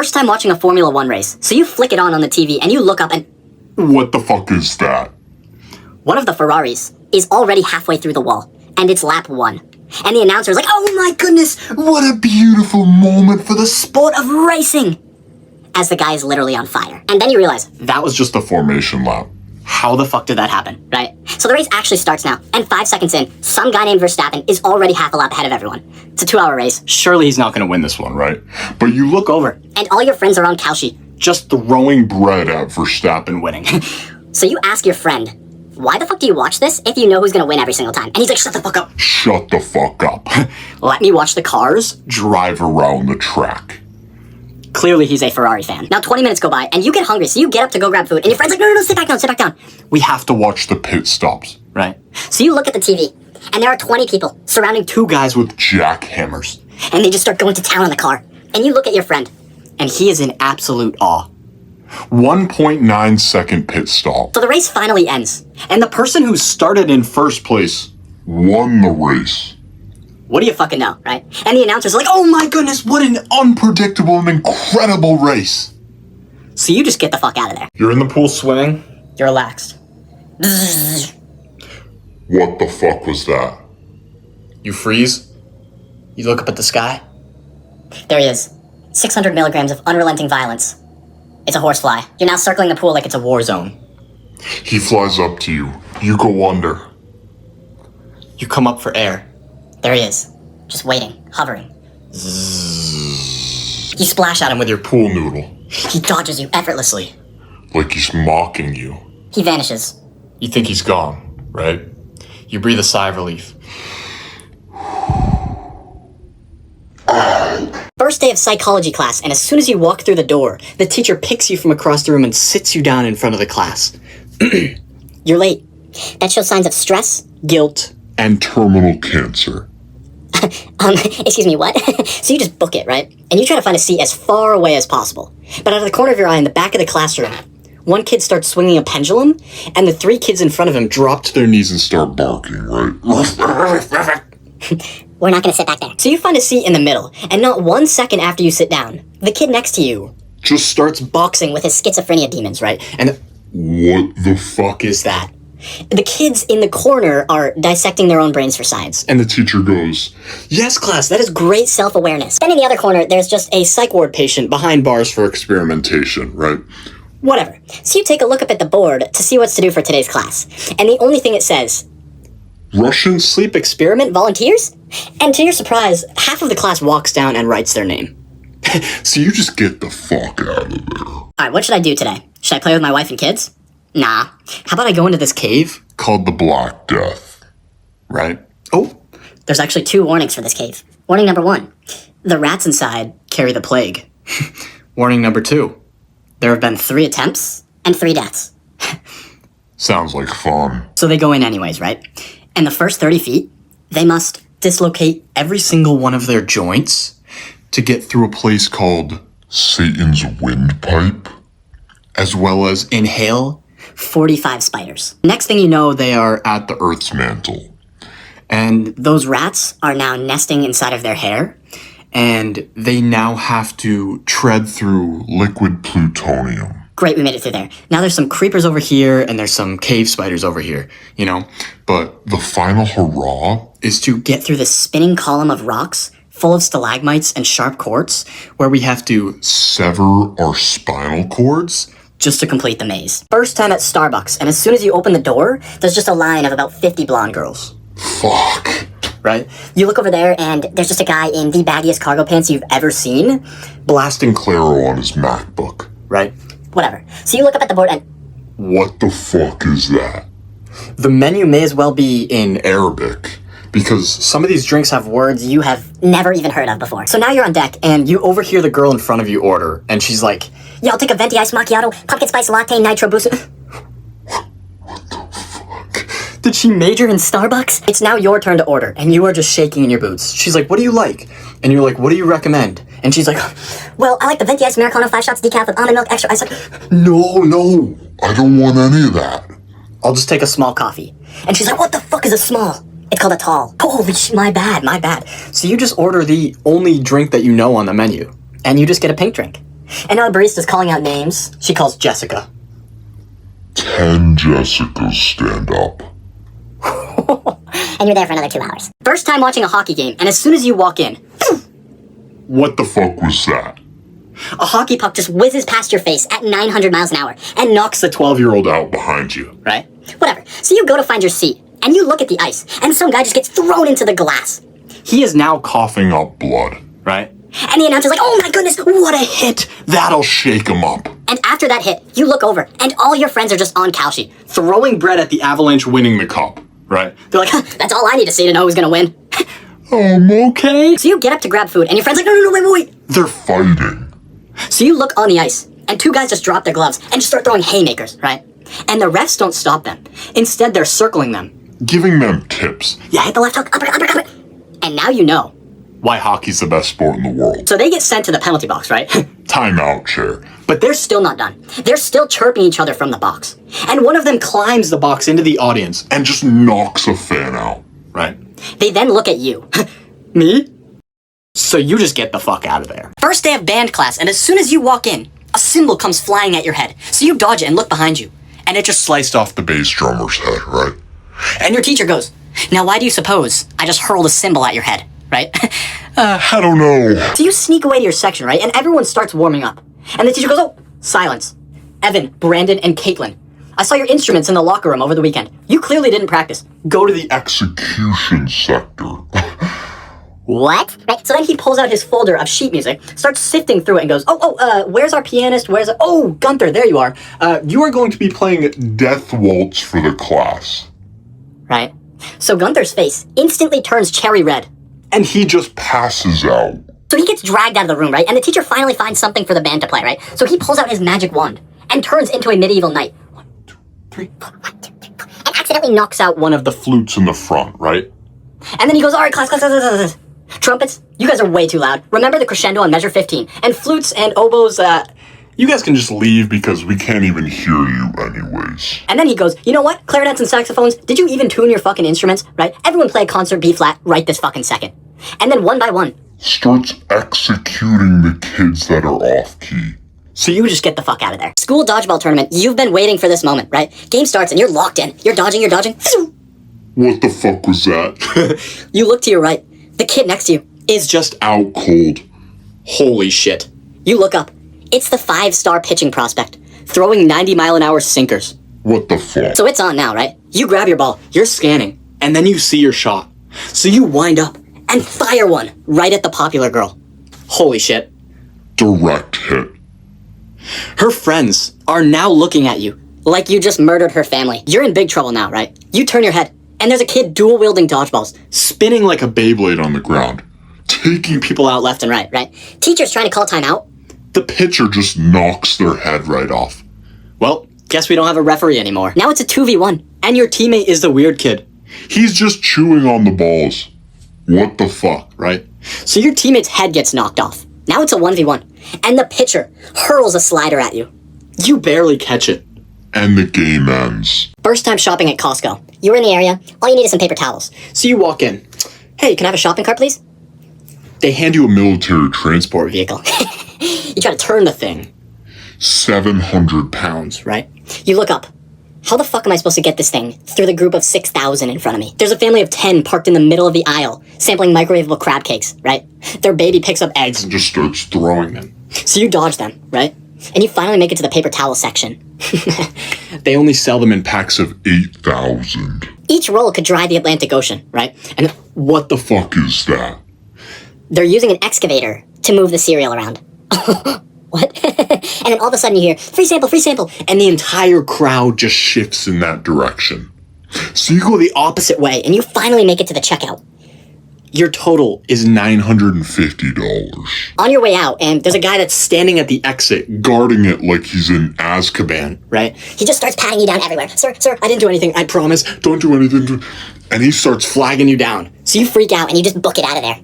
First time watching a Formula One race, so you flick it on the TV and you look up and... What the fuck is that? One of the Ferraris is already halfway through the wall, and it's lap 1. And the announcer's like, oh my goodness, What a beautiful moment for the sport of racing! As the guy is literally on fire. And then you realize, That was just the formation lap. how the fuck did that happen, right? So the race actually starts now, and 5 seconds in, some guy named Verstappen is already half a lap ahead of everyone. It's a 2-hour race. Surely he's not going to win this one, right? But you look over, And all your friends are on Kalshi. just throwing bread at Verstappen. And winning. So you ask your friend, why the fuck do you watch this if you know who's gonna win every single time? And he's like, shut the fuck up. Shut the fuck up. Let me watch the cars? Drive around the track. Clearly he's a Ferrari fan. Now 20 minutes go by, and you get hungry, so you get up to go grab food, and your friend's like, no, sit back down. We have to watch the pit stops. Right. So you look at the TV, and there are 20 people surrounding 2 guys, With jackhammers. and they just start going to town on the car. And you look at your friend. And he is in absolute awe. 1.9 second pit stop. So the race finally ends. And the person who started in first place, Won the race. What do you fucking know, right? And the announcer's like, oh oh my goodness, what an... Unpredictable and incredible race. so you just get the fuck out of there. You're in the pool swimming? You're relaxed. What the fuck was that? You freeze. You look up at the sky. There he is. 600 milligrams of unrelenting violence. It's a horsefly. You're now circling the pool like it's a war zone. He flies up to you. You go under. You come up for air. There he is. Just waiting, hovering. You splash at him with With your Pool noodle. He dodges you effortlessly. Like he's mocking you. He vanishes. You think he's gone, right? You breathe a sigh of relief. First day of psychology class, and as soon as you walk through the door, the teacher picks you from across the room and sits you down in front of the class. You're late. That shows signs of stress. Guilt. And terminal cancer. Excuse me, what? So you just book it, right? And you try to find a seat as far away as possible. But out of the corner of your eye in the back of the classroom, one kid starts swinging a pendulum, and the 3 kids in front of him drop to their knees and start Barking, right? We're not gonna sit back there. So you find a seat in the middle, and not 1 second after you sit down, the kid next to you Just starts. boxing with his schizophrenia demons, right? And What the fuck is that? The kids in the corner are dissecting their own brains for science. And the teacher goes, Yes, class, that is Great self-awareness. Then in the other corner, there's just a psych ward patient behind bars for experimentation, right? whatever. So you take a look up at the board to see what's to do for today's class. And the only thing it says, Russian sleep experiment volunteers? And to your surprise, half of the class walks down and writes their name. So you just get the fuck out of there. Alright, what should I do today? Should I play with my wife and kids? Nah. How about I go into this cave? Called the Black Death, right? Oh, There's actually 2 warnings for this cave. Warning number 1, the rats inside carry the plague. warning number 2. There have been 3 attempts and 3 deaths. Sounds like fun. So they go in anyways, right? And the first 30 feet, they must dislocate Every single one of their joints to get through a place called Satan's windpipe. as well as inhale. 45 spiders. Next thing you know, they are... At the Earth's mantle. And Those rats are now nesting inside of their hair. and they now have to Tread through liquid plutonium. Great, we made it through there. Now there's some creepers over here, and there's some cave spiders over here, you know, But the final hurrah is to get through this spinning column of rocks full of stalagmites and sharp quartz where we have to sever our spinal cords. just to complete the maze. First time at Starbucks, and as soon as you open the door, there's just a line of about 50 blonde girls. Fuck. right? You look over there, and there's just a guy in the baggiest cargo pants you've ever seen. Blasting Claro on his MacBook. right? Whatever. So you look up at the board, and What the fuck is that? The menu may as well be in Arabic. Because some of these drinks have words you have never even heard of before. So now you're on deck, and you overhear the girl in front of you order, and she's like, yeah, I'll take a venti ice macchiato, pumpkin spice latte, nitro boost. Did she major in Starbucks? It's now your turn to order, and you are just shaking in your boots. she's like, what do you like? And you're like, what do you recommend? And she's like, Well, I like the venti ice Americano 5 shots decaf with almond milk extra ice. No, I don't want any of that. I'll just take a small Coffee. And she's like, what the fuck is a small? It's called a tall. Holy my bad. So you just order the only drink that you know on the menu, And you just get a pink drink. And now the barista's calling out names. She calls Jessica. 10 Jessicas stand up. And you're there for another 2 hours. First time watching a hockey game, and as soon as you walk in, What the fuck was that? a hockey puck just whizzes past your face at 900 miles an hour and knocks the 12-year-old out behind you. right? Whatever. So you go to find your seat, and you look at the ice, and some guy just gets thrown into the glass. He is now Coughing up blood. right? And the announcer's like, oh my goodness, what a hit! That'll shake him up. And after that hit, you look over, and all your friends are just on Kalshi. Throwing bread at the Avalanche winning the cup, right? They're like, huh, that's all I need to see to know who's gonna win. Okay. So you get up to grab food, and your friend's like, no, wait. They're fighting. So you look on the ice, and 2 guys just drop their gloves and just start throwing haymakers, right? And the refs don't stop them. Instead, they're circling them. Giving them tips. Yeah, hit the left hook, uppercut. And now you know. Why hockey's the best sport in the world. So they get sent to the penalty box, right? Timeout chair. But they're still not done. They're still chirping each other from the box. And one of them climbs the box into the audience, And just knocks a fan out. right? They then look at you. Me? So you just get the fuck out of there. First day of band class, and as soon as you walk in, a cymbal comes flying at your head. So you dodge it and look behind you. And it just Sliced off the bass drummer's head, right? And your teacher goes, now why do you suppose I just hurled a cymbal at your head, right? I don't know. So you sneak away to your section, right? And everyone starts warming up. And the teacher goes, oh, silence. Evan, Brandon, and Caitlin. I saw your instruments in the locker room over the weekend. You clearly didn't practice. Go to the Execution sector. What? Right, so then he pulls out his folder of sheet music, starts sifting through it, and goes, where's our pianist? Oh, Gunther, there you are. You are going to be playing Death Waltz for the class. Right? So Gunther's face instantly turns cherry red. And he just passes out. So he gets dragged out of the room, right? And the teacher finally finds something for the band to play, right? So he pulls out his magic wand and turns into a medieval knight. 1, 2, 3, 4, 1, 2, 3, 4, and accidentally knocks out one of the Flutes in the front, right? And then he goes, all right, class. Trumpets, you guys are way too loud. Remember the crescendo on measure 15. And flutes and oboes, You guys can just leave because we can't even hear you anyways. And then he goes, you know what? Clarinets and saxophones, did you even tune your fucking instruments, right? Everyone play a concert B flat right this fucking second. And then one by one. Starts executing the kids that are off key. So you just get the fuck out of there. School dodgeball tournament, you've been waiting for this moment, right? Game starts and you're locked in. You're dodging. What the fuck was that? You look to your right. The kid next to you is just Out cold. holy shit. You look up. It's the 5-star pitching prospect, throwing 90-mile-an-hour sinkers. What the fuck? So it's on now, right? You grab your ball, you're scanning, And then you see your shot. so you wind up and fire one right at the popular girl. Holy shit. Direct hit. Her friends. Are now looking at you like you just murdered her family. You're in big trouble now, right? You turn your head, and there's a kid dual-wielding dodgeballs, Spinning like a Beyblade on the ground. Taking people. people out left and right? Teacher's trying to call timeout. The pitcher just knocks their head right off. Well, Guess we don't have a referee anymore. Now it's a 2v1. and your teammate is the weird kid, He's just chewing on the balls. What the fuck? right? So your teammate's head gets knocked off. Now it's a 1v1. And the pitcher hurls a slider at you. You barely catch it. And the game ends. First time shopping at Costco. You were in the area. All you need is some paper towels. So you walk in. Hey, can I have a shopping cart, please? They hand you a Military transport. Vehicle. You try to turn the thing, 700 pounds. right? You look up. How the fuck am I supposed to get this thing through the group of 6,000 in front of me? There's a family of 10 parked in the middle of the aisle, sampling microwavable crab cakes, right? Their baby picks up eggs, And just starts throwing them. so you dodge them, right? And you finally make it to the paper towel section. They only sell them in Packs of 8,000. Each roll could dry the Atlantic Ocean, right? And What the fuck is that? they're using an excavator to move the cereal around. What? And then all of a sudden you hear, free sample, and the entire crowd just Shifts in that direction. So you go the opposite way, and you finally make it to the checkout. Your total is $950. On your way out, and there's a guy that's standing at the exit, Guarding it like he's in Azkaban. right? he just starts patting you down everywhere. Sir, I didn't do anything. I Promise, Don't do anything to. And he starts flagging you down. So you freak out and you just book it out of there.